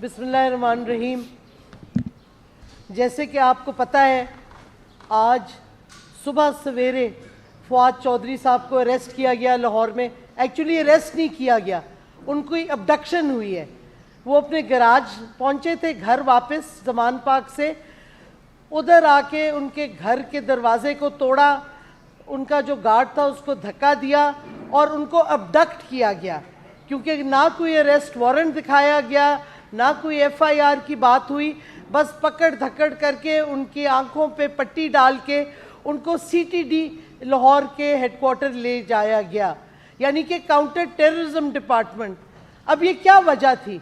بسم اللہ الرحمن الرحیم. جیسے کہ آپ کو پتہ ہے آج صبح سویرے فواد چودھری صاحب کو اریسٹ کیا گیا لاہور میں. ایکچولی اریسٹ نہیں کیا گیا, ان کو ابڈکشن ہوئی ہے. وہ اپنے گراج پہنچے تھے گھر واپس زمان پاک سے, ادھر آ کے ان کے گھر کے دروازے کو توڑا, ان کا جو گارڈ تھا اس کو دھکا دیا اور ان کو ابڈکٹ کیا گیا. کیونکہ نہ کوئی اریسٹ وارنٹ دکھایا گیا, نہ کوئی ایف آئی آر کی بات ہوئی, بس پکڑ دھکڑ کر کے ان کی آنکھوں پہ پٹی ڈال کے ان کو سی ٹی ڈی لاہور کے ہیڈ کوارٹر لے جایا گیا, یعنی کہ کاؤنٹر ٹیررزم ڈپارٹمنٹ. اب یہ کیا وجہ تھی؟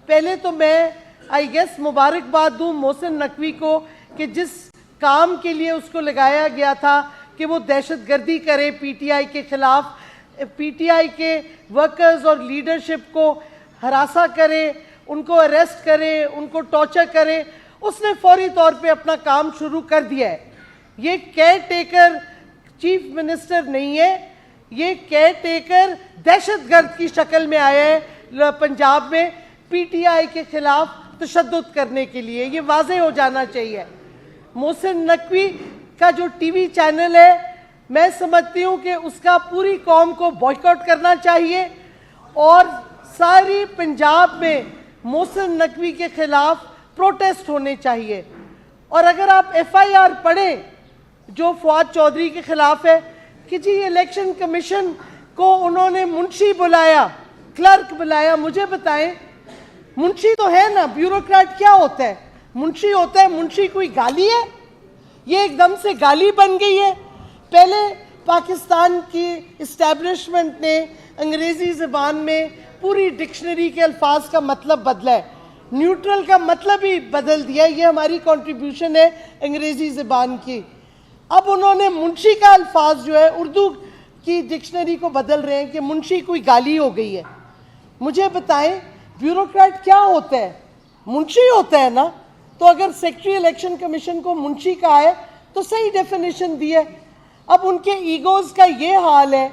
پہلے تو میں آئی گیس مبارکباد دوں محسن نقوی کو کہ جس کام کے لیے اس کو لگایا گیا تھا کہ وہ دہشت گردی کرے پی ٹی آئی کے خلاف, پی ٹی آئی کے ورکرز اور لیڈرشپ کو ہراساں کرے, ان کو اریسٹ کرے, ان کو ٹارچر کرے, اس نے فوری طور پہ اپنا کام شروع کر دیا ہے. یہ کیئر ٹیکر چیف منسٹر نہیں ہے, یہ کیئر ٹیکر دہشت گرد کی شکل میں آیا ہے پنجاب میں پی ٹی آئی کے خلاف تشدد کرنے کے لیے. یہ واضح ہو جانا چاہیے. محسن نقوی کا جو ٹی وی چینل ہے, میں سمجھتی ہوں کہ اس کا پوری قوم کو بائیکاٹ کرنا چاہیے اور ساری پنجاب میں محسن نقوی کے خلاف پروٹیسٹ ہونے چاہیے. اور اگر آپ ایف آئی آر پڑھیں جو فواد چودھری کے خلاف ہے کہ جی الیکشن کمیشن کو انہوں نے منشی بلایا, کلرک بلایا. مجھے بتائیں, منشی تو ہے نا, بیوروکریٹ کیا ہوتا ہے؟ منشی ہوتا ہے. منشی کوئی گالی ہے؟ یہ ایک دم سے گالی بن گئی ہے. پہلے پاکستان کی اسٹیبلشمنٹ نے انگریزی زبان میں پوری ڈکشنری کے الفاظ کا مطلب بدلا ہے, نیوٹرل کا مطلب ہی بدل دیا. یہ ہماری کنٹریبیوشن ہے انگریزی زبان کی. اب انہوں نے منشی کا الفاظ جو ہے اردو کی ڈکشنری کو بدل رہے ہیں کہ منشی کوئی گالی ہو گئی ہے. مجھے بتائیں بیوروکریٹ کیا ہوتا ہے؟ منشی ہوتا ہے نا. تو اگر سیکرٹری الیکشن کمیشن کو منشی کہا ہے تو صحیح ڈیفینیشن دی ہے. اب ان کے ایگوز کا یہ حال ہے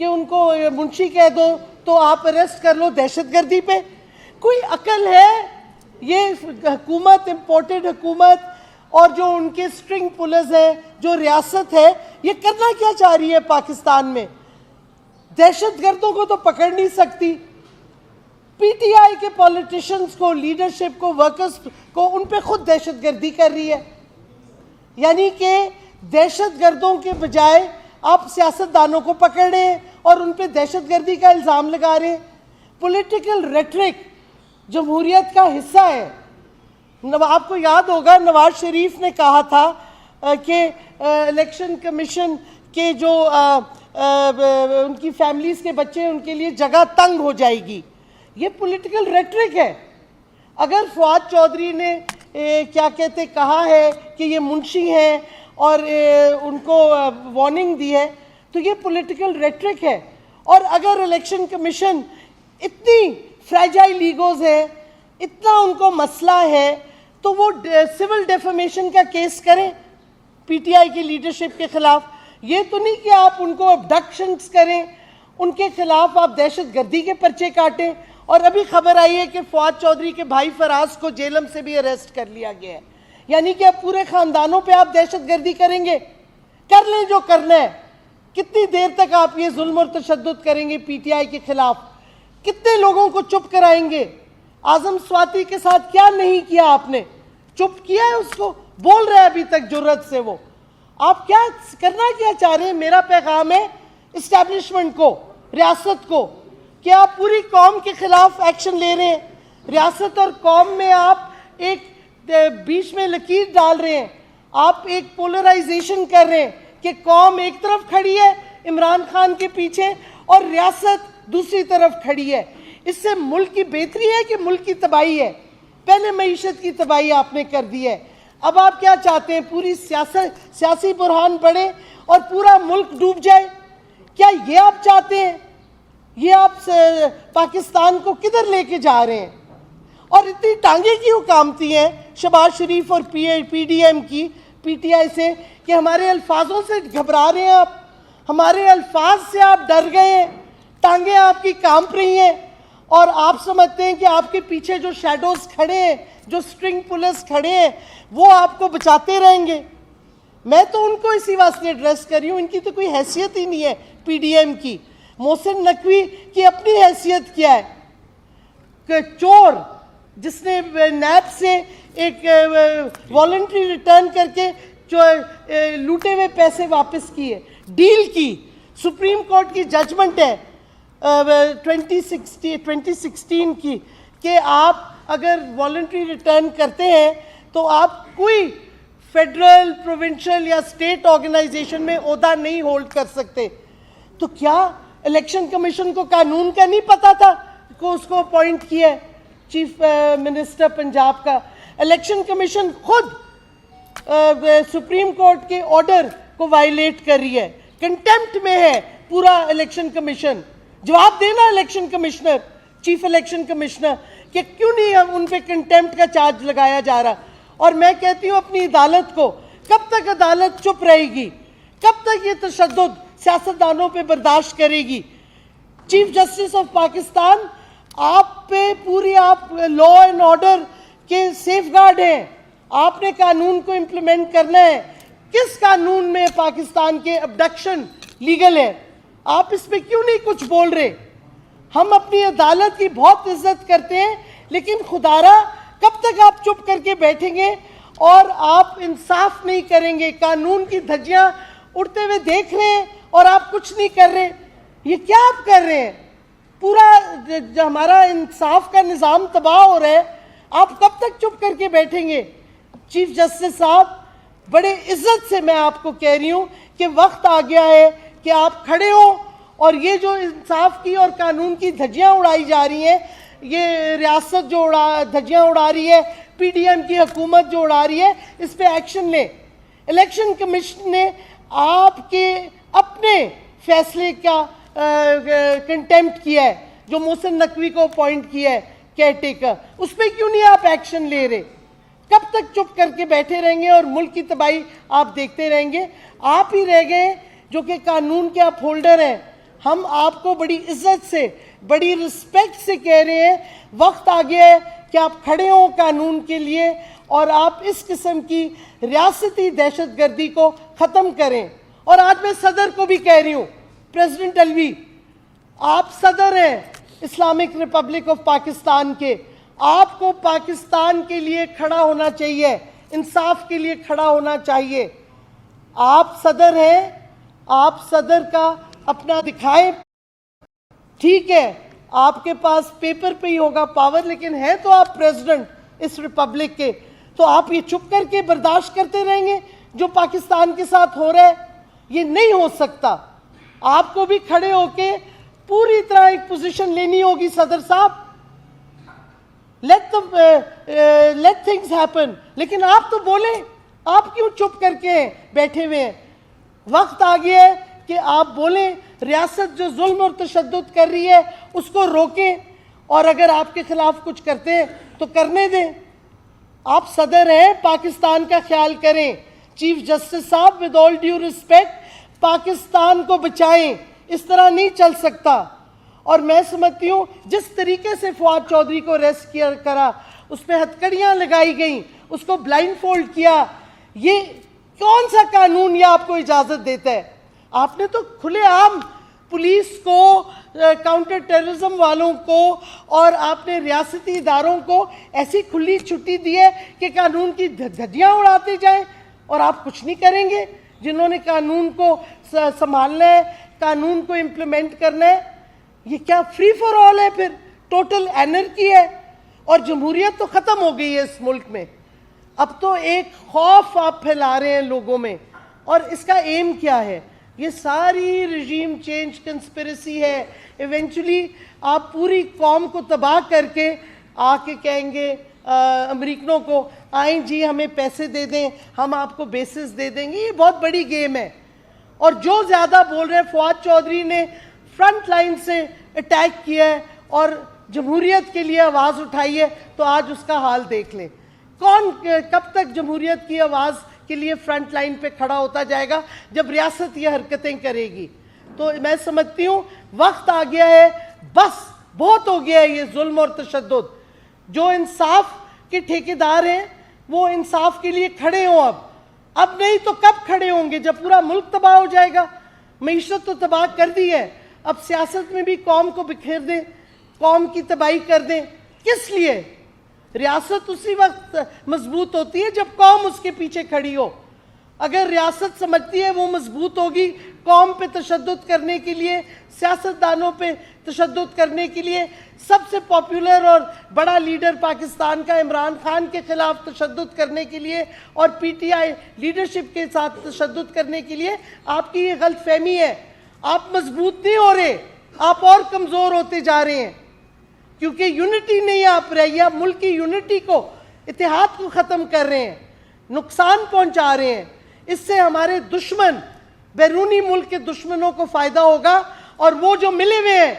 کہ ان کو منشی کہہ دو تو آپ اریسٹ کر لو دہشت گردی پہ. کوئی عقل ہے؟ یہ حکومت, امپورٹڈ حکومت, اور جو ان کے سٹرنگ پولرز ہیں, جو ریاست ہے, یہ کرنا کیا چاہ رہی ہے پاکستان میں؟ دہشت گردوں کو تو پکڑ نہیں سکتی. پی ٹی آئی کے پولیٹیشنز کو, لیڈرشپ کو, ورکرز کو, ان پہ خود دہشت گردی کر رہی ہے. یعنی کہ دہشت گردوں کے بجائے آپ سیاستدانوں کو پکڑ رہے ہیں اور ان پہ دہشت گردی کا الزام لگا رہے ہیں. پولیٹیکل ریٹرک جمہوریت کا حصہ ہے. آپ کو یاد ہوگا نواز شریف نے کہا تھا کہ الیکشن کمیشن کے جو ان کی فیملیز کے بچے ہیں ان کے لیے جگہ تنگ ہو جائے گی. یہ پولیٹیکل ریٹرک ہے. اگر فواد چودھری نے کیا کہتے کہا ہے کہ یہ منشی ہیں اور ان کو وارننگ دی ہے تو یہ پولیٹیکل ریٹرک ہے. اور اگر الیکشن کمیشن اتنی فریجائل ایگوز ہے, اتنا ان کو مسئلہ ہے, تو وہ سول ڈیفیمیشن کا کیس کریں پی ٹی آئی کی لیڈرشپ کے خلاف. یہ تو نہیں کہ آپ ان کو ابڈکشنز کریں, ان کے خلاف آپ دہشت گردی کے پرچے کاٹیں. اور ابھی خبر آئی ہے کہ فواد چودھری کے بھائی فراز کو جیلم سے بھی اریسٹ کر لیا گیا ہے. یعنی کہ اب پورے خاندانوں پہ آپ دہشت گردی کریں گے. کر لیں جو کرنا ہے. کتنی دیر تک آپ یہ ظلم اور تشدد کریں گے پی ٹی آئی کے خلاف؟ کتنے لوگوں کو چپ کرائیں گے؟ اعظم سواتی کے ساتھ کیا نہیں کیا آپ نے؟ چپ کیا ہے اس کو, بول رہا ہے ابھی تک جرأت سے وہ. آپ کیا کرنا کیا چاہ رہے ہیں؟ میرا پیغام ہے اسٹیبلشمنٹ کو, ریاست کو, کہ آپ پوری قوم کے خلاف ایکشن لے رہے ہیں. ریاست اور قوم میں آپ ایک بیچ میں لکیر ڈال رہے ہیں. آپ ایک پولرائزیشن کر رہے ہیں کہ قوم ایک طرف کھڑی ہے عمران خان کے پیچھے اور ریاست دوسری طرف کھڑی ہے. اس سے ملک کی بہتری ہے کہ ملک کی تباہی ہے؟ پہلے معیشت کی تباہی آپ نے کر دی ہے. اب آپ کیا چاہتے ہیں؟ پوری سیاسی بحران بڑھے اور پورا ملک ڈوب جائے؟ کیا یہ آپ چاہتے ہیں؟ یہ آپ پاکستان کو کدھر لے کے جا رہے ہیں؟ اور اتنی ٹانگیں کیوں کامتی ہیں شہباز شریف اور پی ڈی ایم کی پی ٹی آئی سے کہ ہمارے الفاظوں سے گھبرا رہے ہیں آپ, ہمارے الفاظ سے آپ ڈر گئے ہیں, ٹانگیں آپ کی کانپ رہی ہیں. اور آپ سمجھتے ہیں کہ آپ کے پیچھے جو شیڈوز کھڑے ہیں, جو سٹرنگ پولرز کھڑے ہیں, وہ آپ کو بچاتے رہیں گے. میں تو ان کو اسی واسطے ایڈریس کر رہی ہوں, ان کی تو کوئی حیثیت ہی نہیں ہے پی ڈی ایم کی. محسن نقوی کی اپنی حیثیت کیا ہے کہ چور جس نے نیب سے ایک والنٹری ریٹرن کر کے جو لوٹے ہوئے پیسے واپس کیے, ڈیل کی. سپریم کورٹ کی ججمنٹ ہے 2016 کی کہ آپ اگر والنٹری ریٹرن کرتے ہیں تو آپ کوئی فیڈرل, پروونشل یا اسٹیٹ آرگنائزیشن میں عہدہ نہیں ہولڈ کر سکتے. تو کیا الیکشن کمیشن کو قانون کا نہیں پتا تھا کہ اس کو اپوائنٹ کیا ہے چیف منسٹر پنجاب کا؟ الیکشن کمیشن خود سپریم کورٹ کے آرڈر کو وائلیٹ کر رہی ہے, کنٹیمپٹ میں ہے پورا الیکشن کمیشن. جواب دینا election commissioner, chief election commissioner, کہ کیوں نہیں ان پہ کنٹیمپٹ کا چارج لگایا جا رہا. اور میں کہتی ہوں اپنی عدالت کو, کب تک عدالت چپ رہے گی؟ کب تک یہ تشدد سیاستدانوں پہ برداشت کرے گی؟ چیف جسٹس آف پاکستان, آپ پہ پوری آپ لا اینڈ آرڈر کے سیف گارڈ ہیں, آپ نے قانون کو امپلیمنٹ کرنا ہے. کس قانون میں پاکستان کے ابڈکشن لیگل ہے؟ آپ اس پہ کیوں نہیں کچھ بول رہے؟ ہم اپنی عدالت کی بہت عزت کرتے ہیں, لیکن خدارا کب تک آپ چپ کر کے بیٹھیں گے اور آپ انصاف نہیں کریں گے؟ قانون کی دھجیاں اڑتے ہوئے دیکھ رہے ہیں اور آپ کچھ نہیں کر رہے. یہ کیا آپ کر رہے ہیں؟ پورا ہمارا انصاف کا نظام تباہ ہو رہا ہے, آپ کب تک چپ کر کے بیٹھیں گے؟ چیف جسٹس صاحب, بڑے عزت سے میں آپ کو کہہ رہی ہوں کہ وقت آ گیا ہے کہ آپ کھڑے ہو, اور یہ جو انصاف کی اور قانون کی دھجیاں اڑائی جا رہی ہیں, یہ ریاست جو دھجیاں اڑا رہی ہے, پی ڈی ایم کی حکومت جو اڑا رہی ہے, اس پہ ایکشن لیں. الیکشن کمیشن نے آپ کے اپنے فیصلے کا کنٹیمپٹ کیا ہے, جو محسن نقوی کو اپوائنٹ کیا ہے کیئر ٹیکر, اس پہ کیوں نہیں آپ ایکشن لے رہے؟ کب تک چپ کر کے بیٹھے رہیں گے اور ملک کی تباہی آپ دیکھتے رہیں گے؟ آپ ہی رہ گئے جو کہ قانون کے اپ ہولڈر ہیں. ہم آپ کو بڑی عزت سے, بڑی رسپیکٹ سے کہہ رہے ہیں, وقت آ گیا ہے کہ آپ کھڑے ہوں قانون کے لیے اور آپ اس قسم کی ریاستی دہشت گردی کو ختم کریں. اور آج میں صدر کو بھی کہہ رہی ہوں, پریزیڈنٹ الوی, آپ صدر ہیں اسلامک ریپبلک آف پاکستان کے, آپ کو پاکستان کے لیے کھڑا ہونا چاہیے, انصاف کے لیے کھڑا ہونا چاہیے. آپ صدر ہیں, آپ صدر کا اپنا دکھائیں. ٹھیک ہے آپ کے پاس پیپر پہ ہی ہوگا پاور, لیکن ہے تو آپ پریزیڈنٹ اس ریپبلک کے, تو آپ یہ چپ کر کے برداشت کرتے رہیں گے جو پاکستان کے ساتھ ہو رہا ہے؟ یہ نہیں ہو سکتا. آپ کو بھی کھڑے ہو کے پوری طرح ایک پوزیشن لینی ہوگی صدر صاحب. Let things happen. لیکن آپ تو بولیں, آپ کیوں چپ کر کے بیٹھے ہوئے ہیں؟ وقت آ گیا ہے کہ آپ بولیں. ریاست جو ظلم اور تشدد کر رہی ہے اس کو روکیں, اور اگر آپ کے خلاف کچھ کرتے ہیں تو کرنے دیں. آپ صدر ہیں, پاکستان کا خیال کریں. چیف جسٹس صاحب, with all due respect, Pakistan کو بچائیں, اس طرح نہیں چل سکتا. اور میں سمجھتی ہوں جس طریقے سے فواد چودھری کو ریسٹ کیا کرا, اس پہ ہتھکڑیاں لگائی گئیں, اس کو بلائنڈ فولڈ کیا, یہ کون سا قانون یہ آپ کو اجازت دیتا ہے؟ آپ نے تو کھلے عام پولیس کو, کاؤنٹر ٹیررزم والوں کو اور آپ نے ریاستی اداروں کو ایسی کھلی چھٹی دی ہے کہ قانون کی دھجیاں اڑاتے جائیں, اور آپ کچھ نہیں کریں گے. جنہوں نے قانون کو سنبھالنا ہے, قانون کو امپلیمنٹ کرنا ہے, یہ کیا فری فار آل ہے؟ پھر ٹوٹل اینرکی ہے, اور جمہوریت تو ختم ہو گئی ہے اس ملک میں. اب تو ایک خوف آپ پھیلا رہے ہیں لوگوں میں, اور اس کا ایم کیا ہے؟ یہ ساری رجیم چینج کنسپریسی ہے. ایونچولی آپ پوری قوم کو تباہ کر کے آ کے کہیں گے امریکنوں کو, آئیں جی ہمیں پیسے دے دیں, ہم آپ کو بیسز دے دیں گے. یہ بہت بڑی گیم ہے. اور جو زیادہ بول رہے ہیں, فواد چودھری نے فرنٹ لائن سے اٹیک کیا ہے اور جمہوریت کے لیے آواز اٹھائی ہے, تو آج اس کا حال دیکھ لیں. کون کب تک جمہوریت کی آواز کے لیے فرنٹ لائن پہ کھڑا ہوتا جائے گا جب ریاست یہ حرکتیں کرے گی؟ تو میں سمجھتی ہوں وقت آ گیا ہے, بس بہت ہو گیا ہے یہ ظلم اور تشدد. جو انصاف کے ٹھیکیدار ہیں وہ انصاف کے لیے کھڑے ہوں. اب نہیں تو کب کھڑے ہوں گے؟ جب پورا ملک تباہ ہو جائے گا. معیشت تو تباہ کر دی ہے, اب سیاست میں بھی قوم کو بکھیر دیں, قوم کی تباہی کر دیں. کس لیے؟ ریاست اسی وقت مضبوط ہوتی ہے جب قوم اس کے پیچھے کھڑی ہو. اگر ریاست سمجھتی ہے وہ مضبوط ہوگی قوم پہ تشدد کرنے کے لیے, سیاستدانوں پہ تشدد کرنے کے لیے, سب سے پاپولر اور بڑا لیڈر پاکستان کا عمران خان کے خلاف تشدد کرنے کے لیے اور پی ٹی آئی لیڈرشپ کے ساتھ تشدد کرنے کے لیے, آپ کی یہ غلط فہمی ہے. آپ مضبوط نہیں ہو رہے, آپ اور کمزور ہوتے جا رہے ہیں, کیونکہ یونٹی نہیں آپ رہی. آپ ملک کی یونٹی کو, اتحاد کو ختم کر رہے ہیں, نقصان پہنچا رہے ہیں. اس سے ہمارے دشمن, بیرونی ملک کے دشمنوں کو فائدہ ہوگا, اور وہ جو ملے ہوئے ہیں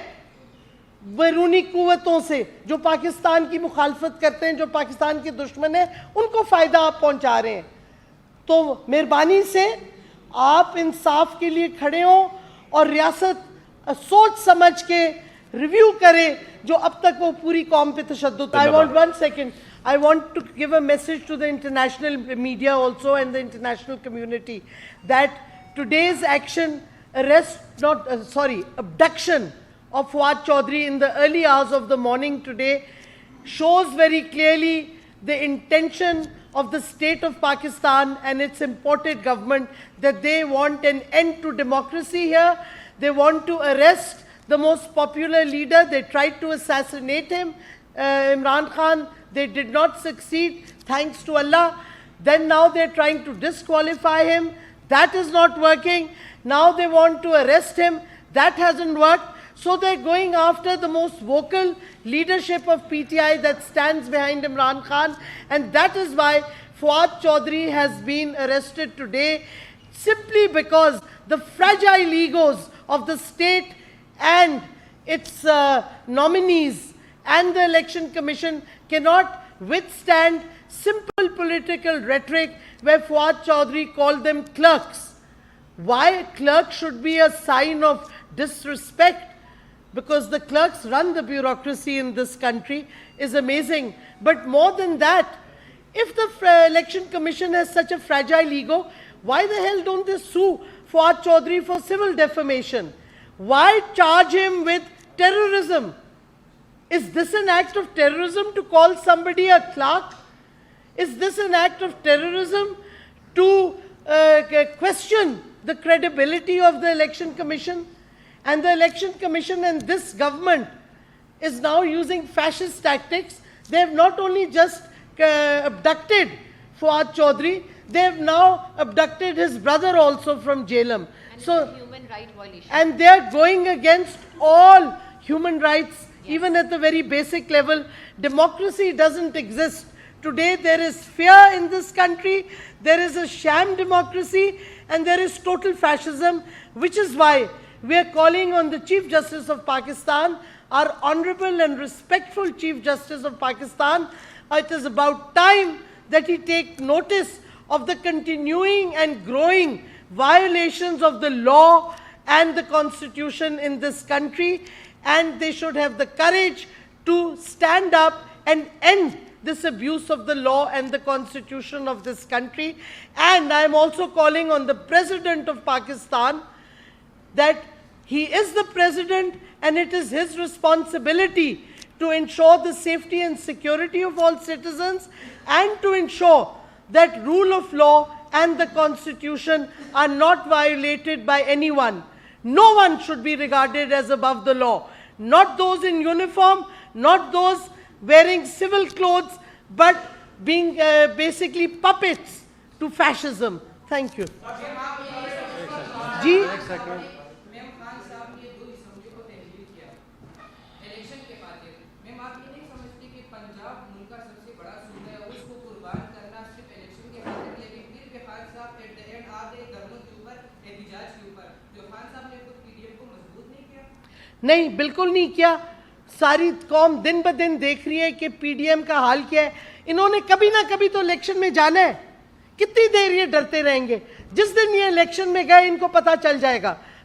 بیرونی قوتوں سے جو پاکستان کی مخالفت کرتے ہیں, جو پاکستان کے دشمن ہیں, ان کو فائدہ آپ پہنچا رہے ہیں. تو مہربانی سے آپ انصاف کے لیے کھڑے ہوں اور ریاست سوچ سمجھ کے ریویو کرے جو اب تک وہ پوری قوم پہ تشدد. I want 1 second. I want to give a message to the international media also and the international community that today's action, abduction of Fuad Chaudhry in the early hours of the morning today shows very clearly the intention of the state of Pakistan and its imported government, that they want an end to democracy here. They want to arrest the most popular leader. They tried to assassinate him, Imran Khan. They did not succeed, thanks to Allah. Then now they're trying to disqualify him. That is not working. Now they want to arrest him. That hasn't worked. So they're going after the most vocal leadership of PTI that stands behind Imran Khan. And that is why Fuad Chaudhry has been arrested today, simply because the fragile egos of the state and its nominees and the Election Commission cannot withstand simple political rhetoric where Fuad Chaudhry called them clerks. Why clerk should be a sign of disrespect? Because the clerks run the bureaucracy in this country is amazing. But more than that, if the Election Commission has such a fragile ego, why the hell don't they sue Fuad Chaudhry for civil defamation? Why charge him with terrorism? Is this an act of terrorism to call somebody a clerk? Is this an act of terrorism to question the credibility of the Election Commission? And the Election Commission and this government is now using fascist tactics. They have not only just abducted Fuad Chaudhry, they have now abducted his brother also from Jhelum. And so, it's a human right violation. And they are going against all human rights, even at the very basic level. Democracy doesn't exist. Today there is fear in this country, there is a sham democracy, and there is total fascism, which is why we are calling on the Chief Justice of Pakistan, our honorable and respectful Chief Justice of Pakistan. It is about time that he take notice of the continuing and growing violations of the law and the constitution in this country, and they should have the courage to stand up and end this abuse of the law and the constitution of this country. And I am also calling on the President of Pakistan that he is the president and it is his responsibility to ensure the safety and security of all citizens and to ensure that rule of law and the constitution are not violated by anyone. No one should be regarded as above the law. Not those in uniform, not those wearing civil clothes, but being basically puppets to fascism. Thank you. Ji? نہیں بالکل نہیں کیا. ساری قوم دن بدن دیکھ رہی ہے کہ پی ڈی ایم کا حال کیا ہے. انہوں نے کبھی نہ کبھی تو الیکشن میں جانا ہے. کتنی دیر یہ ڈرتے رہیں گے؟ جس دن یہ الیکشن میں گئے ان کو پتا چل جائے گا.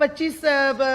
25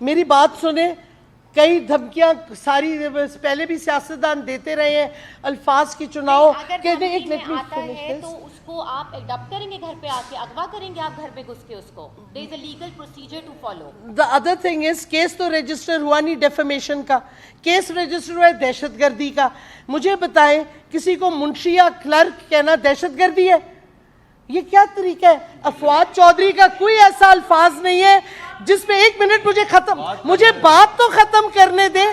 میری بات سنیں, کئی دھمکیاں ساری پہلے بھی سیاستدان دیتے رہے ہیں الفاظ کی چناؤ کہ ایک میں آتا ہے تو اس کو آپ ایڈاپٹ کریں گے گھر پہ آ کے, اغوا کریں گے آپ گھر پہ گھس کے اس کو. there is a legal procedure to follow. The other thing is case تو رجسٹر ہوا نہیں ڈیفیمیشن کا, کیس رجسٹر ہوا ہے دہشت گردی کا. مجھے بتائیں کسی کو منشی یا کلرک کہنا دہشت گردی ہے؟ یہ کیا طریقہ ہے؟ فواد چودھری کا کوئی ایسا الفاظ نہیں ہے جس پہ, ایک منٹ مجھے بات تو ختم کرنے دے,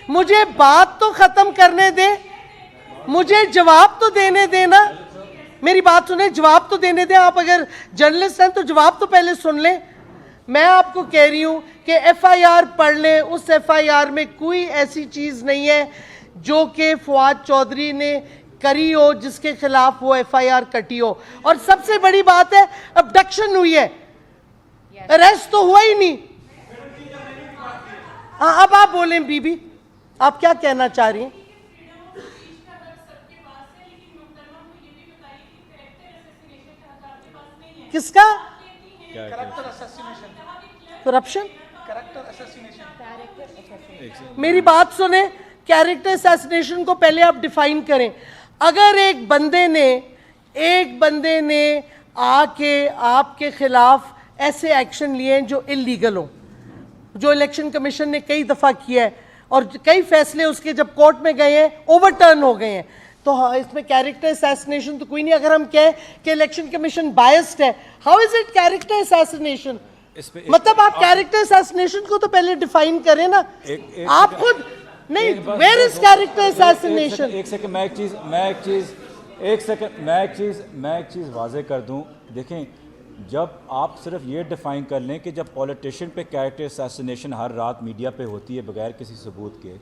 مجھے بات تو ختم کرنے دے, مجھے جواب تو دینے دینا. میری بات سنیں, جواب تو دینے دیں. آپ اگر جرنلسٹ ہیں تو جواب تو پہلے سن لیں. میں آپ کو کہہ رہی ہوں کہ ایف آئی آر پڑھ لیں, اس ایف آئی آر میں کوئی ایسی چیز نہیں ہے جو کہ فواد چودھری نے کری ہو جس کے خلاف وہ ایف آئی آر کٹی ہو. اور سب سے بڑی بات ہے ابڈکشن ہوئی ہے, اریسٹ تو ہوا ہی نہیں. ہاں اب آپ بولیں بی بی, آپ کیا کہنا چاہ رہی ہیں؟ کس کا کرپشن؟ میری بات سنیں, کیریکٹر اسیسینیشن کو پہلے آپ ڈیفائن کریں. اگر ایک بندے نے آ کے آپ کے خلاف ایسے ایکشن لیے ہیں جو اللیگل ہوں, جو الیکشن کمیشن نے کئی دفعہ کیا ہے اور کئی فیصلے اس کے جب کورٹ میں گئے ہیں اوور ٹرن ہو گئے ہیں, تو اس میں کیریکٹر اسیسینیشن تو کوئی نہیں. اگر ہم کہیں کہ الیکشن کمیشن بائسڈ ہے, how is it character assassination? مطلب آپ کیریکٹر اسیسینیشن کو تو پہلے ڈیفائن کریں نا آپ خود. نہیں, ویئر از کیریکٹر اسیسینیشن؟ ایک سیکنڈ, میں ایک چیز واضح کر دوں. دیکھیں, جب آپ صرف یہ ڈیفائن کر لیں کہ جب پولیٹیشین پہ کیریکٹر اسیسینیشن ہر رات میڈیا پہ ہوتی ہے بغیر کسی ثبوت کے,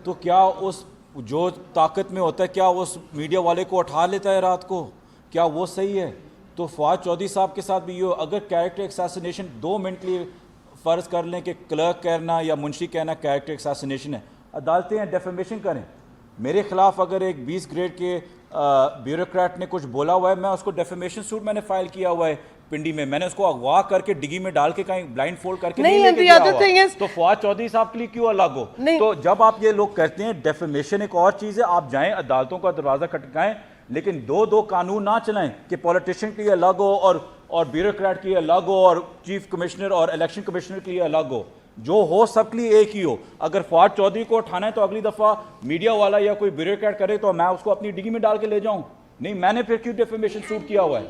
تو کیا اس جو طاقت میں ہوتا ہے کیا اس میڈیا والے کو اٹھا لیتا ہے رات کو؟ کیا وہ صحیح ہے؟ تو فواد چودھری صاحب کے ساتھ بھی یہ, اگر کیریکٹر اسیسینیشن 2 منٹ کے لیے فرض کر لیں کہ کلرک کہنا یا منشی کہنا کیریکٹر اسیسینیشن ہے, عدالتیں ڈیفیمیشن کریں. میرے خلاف اگر ایک 20 گریڈ کے بیوروکریٹ نے کچھ بولا ہوا ہے, میں اس کو ڈیفیمیشن سوٹ میں نے فائل کیا ہوا ہے پنڈی میں, میں نے اس کو اغوا کر کے ڈگی میں ڈال کے کہیں بلائنڈ فولڈ کر کے نہیں لے کے گیا ہوا. تو فواد چودھری صاحب کے لیے کیوں الگ ہو؟ تو جب آپ یہ لوگ کرتے ہیں ڈیفیمیشن ایک اور چیز ہے, آپ جائیں عدالتوں کا دروازہ کھٹکائیں, لیکن دو قانون نہ چلائیں کہ پولیٹیشین کے لیے الگ ہو اور بیوروکریٹ کے لیے الگ ہو اور چیف کمشنر اور الیکشن کمشنر کے لیے الگ ہو. جو ہو سب کے لیے ایک ہی ہو. اگر فواد چودھری کو اٹھانا ہے تو اگلی دفعہ میڈیا والا یا کوئی بیوروکریٹ کرے تو میں اس کو اپنی ڈگی میں ڈال کے لے جاؤں. نہیں, میں نے پھر کیوں ڈیفیمیشن سوٹ کیا ہوا ہے؟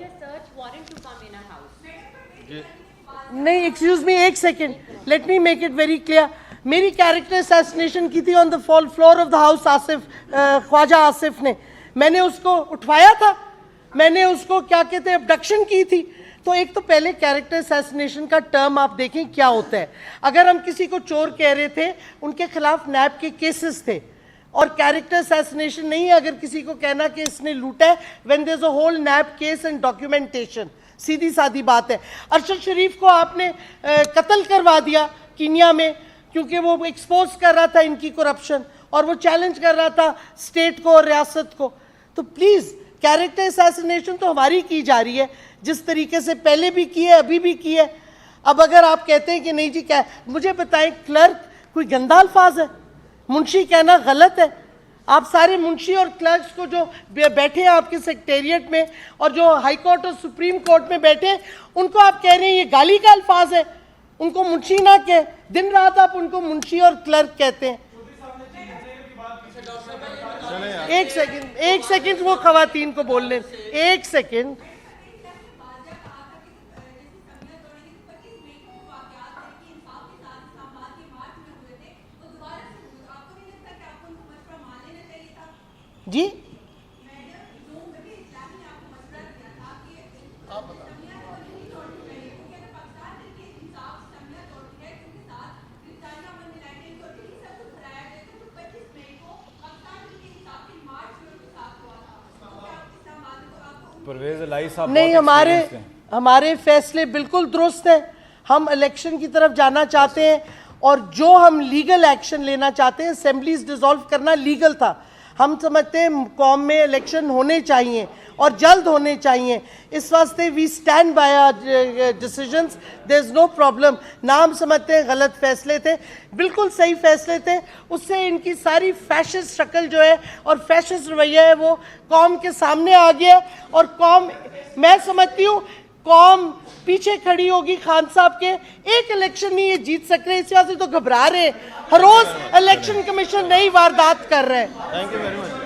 نہیں, ایکسکیوز می, ایک second, let me make it very clear. میری کیریکٹر اسیسینیشن کی تھی on the floor of the house Asif, Khawaja Asif نے. میں نے اس کو اٹھوایا تھا, میں نے اس کو کیا کہتے ہیں ابڈکشن کی تھی. تو ایک تو پہلے کیریکٹر اسیسینیشن کا ٹرم آپ دیکھیں کیا ہوتا ہے. اگر ہم کسی کو چور کہہ رہے تھے, ان کے خلاف نیب کے کیسز تھے, اور کیریکٹر اسیسینیشن نہیں ہے اگر کسی کو کہنا کہ اس نے لوٹا ہے when there's a whole NAB case and documentation. سیدھی سادھی بات ہے. ارشد شریف کو آپ نے قتل کروا دیا کینیا میں کیونکہ وہ ایکسپوز کر رہا تھا ان کی کرپشن, اور وہ چیلنج کر رہا تھا اسٹیٹ کو اور ریاست کو. تو پلیز کیریکٹر اسیسینیشن تو ہماری کی جا رہی ہے جس طریقے سے پہلے بھی کی ہے, ابھی بھی کی ہے. اب اگر آپ کہتے ہیں کہ نہیں جی, کیا مجھے بتائیں, کلرک کوئی گندا الفاظ ہے؟ منشی کہنا غلط ہے؟ آپ سارے منشی اور کلرکس کو جو بیٹھے ہیں آپ کے سیکریٹریٹ میں اور جو ہائی کورٹ اور سپریم کورٹ میں بیٹھے ہیں, ان کو آپ کہہ رہے ہیں یہ گالی کا الفاظ ہے, ان کو منشی نہ کہے. دن رات آپ ان کو منشی اور کلرک کہتے ہیں. ایک سیکنڈ وہ خواتین کو بول لیں, ایک سیکنڈ. جی پرویز الہی صاحب نہیں, ہمارے فیصلے بالکل درست ہیں. ہم الیکشن کی طرف جانا چاہتے ہیں, اور جو ہم لیگل ایکشن لینا چاہتے ہیں, اسمبلیز ڈیزالو کرنا لیگل تھا. ہم سمجھتے ہیں قوم میں الیکشن ہونے چاہیے, اور جلد ہونے چاہیے. اس واسطے we stand by our decisions. There is no problem. نام سمجھتے ہیں غلط فیصلے تھے, بالکل صحیح فیصلے تھے. اس سے ان کی ساری فیشسٹ شکل جو ہے اور فیشسٹ رویہ ہے وہ قوم کے سامنے آ گیا, اور قوم, میں سمجھتی ہوں قوم پیچھے کھڑی ہوگی خان صاحب کے. ایک الیکشن نہیں یہ جیت سک رہے, اس وجہ سے تو گھبرا رہے. ہر روز الیکشن کمیشن نئی واردات کر رہے ہیں.